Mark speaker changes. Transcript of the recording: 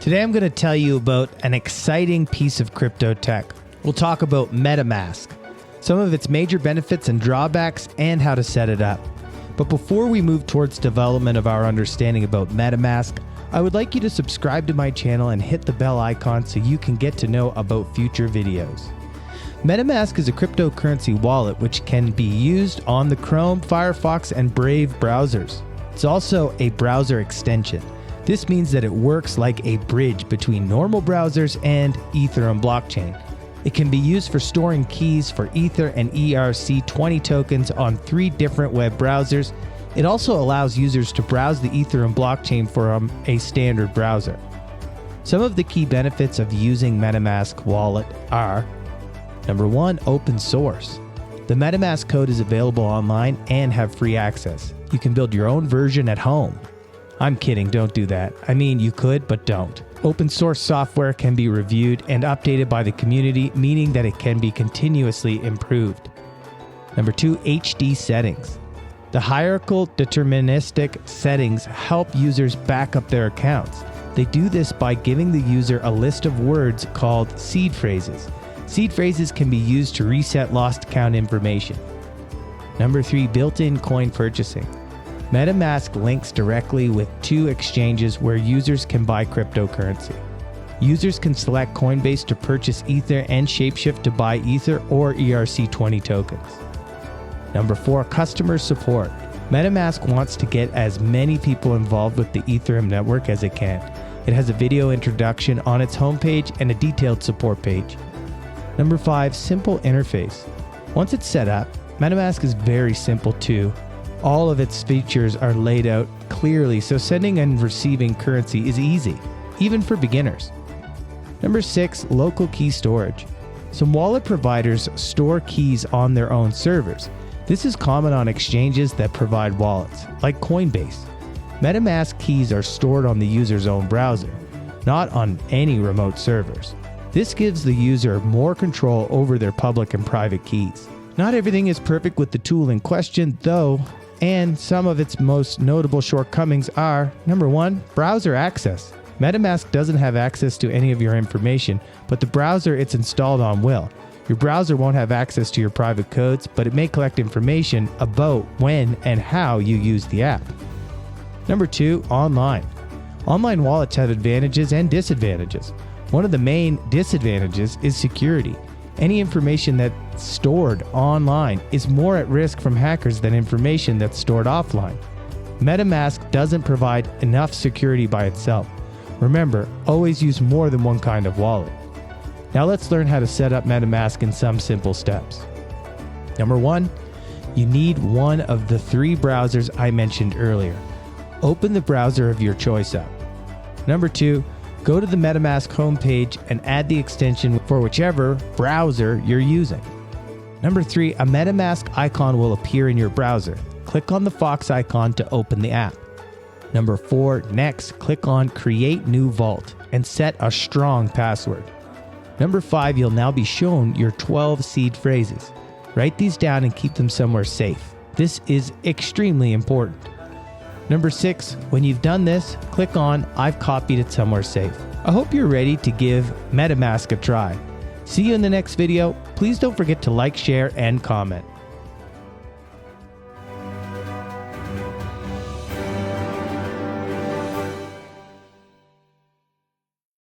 Speaker 1: Today I'm going to tell you about an exciting piece of crypto tech. We'll talk about MetaMask, some of its major benefits and drawbacks, and how to set it up. But before we move towards development of our understanding about MetaMask, I would like you to subscribe to my channel and hit the bell icon so you can get to know about future videos. MetaMask is a cryptocurrency wallet which can be used on the Chrome, Firefox, and Brave browsers. It's also a browser extension. This means that it works like a bridge between normal browsers and Ethereum blockchain. It can be used for storing keys for Ether and ERC20 tokens on 3 different web browsers. It also allows users to browse the Ethereum blockchain from a standard browser. Some of the key benefits of using MetaMask wallet are: Number 1, open source. The MetaMask code is available online and have free access. You can build your own version at home. I'm kidding, don't do that. I mean, you could, but don't. Open source software can be reviewed and updated by the community, meaning that it can be continuously improved. Number 2, HD settings. The hierarchical deterministic settings help users back up their accounts. They do this by giving the user a list of words called seed phrases. Seed phrases can be used to reset lost account information. Number 3, built-in coin purchasing. MetaMask links directly with 2 exchanges where users can buy cryptocurrency. Users can select Coinbase to purchase Ether and Shapeshift to buy Ether or ERC20 tokens. Number 4, customer support. MetaMask wants to get as many people involved with the Ethereum network as it can. It has a video introduction on its homepage and a detailed support page. Number 5, simple interface. Once it's set up, MetaMask is very simple too. All of its features are laid out clearly, so sending and receiving currency is easy, even for beginners. Number 6, local key storage. Some wallet providers store keys on their own servers. This is common on exchanges that provide wallets, like Coinbase. MetaMask keys are stored on the user's own browser, not on any remote servers. This gives the user more control over their public and private keys. Not everything is perfect with the tool in question, though, and some of its most notable shortcomings are: Number 1, browser access. MetaMask doesn't have access to any of your information, but the browser it's installed on will. Your browser won't have access to your private codes, but it may collect information about when and how you use the app. Number 2, online. Online wallets have advantages and disadvantages. One of the main disadvantages is security. Any information that's stored online is more at risk from hackers than information that's stored offline. MetaMask doesn't provide enough security by itself. Remember, always use more than one kind of wallet. Now let's learn how to set up MetaMask in some simple steps. Number 1, you need one of the 3 browsers I mentioned earlier. Open the browser of your choice up. Number 2, go to the MetaMask homepage and add the extension for whichever browser you're using. Number 3, a MetaMask icon will appear in your browser. Click on the Fox icon to open the app. Number 4, next, click on Create New Vault and set a strong password. Number 5, you'll now be shown your 12 seed phrases. Write these down and keep them somewhere safe. This is extremely important. Number 6, when you've done this, click on I've copied it somewhere safe. I hope you're ready to give MetaMask a try. See you in the next video. Please don't forget to like, share, and comment.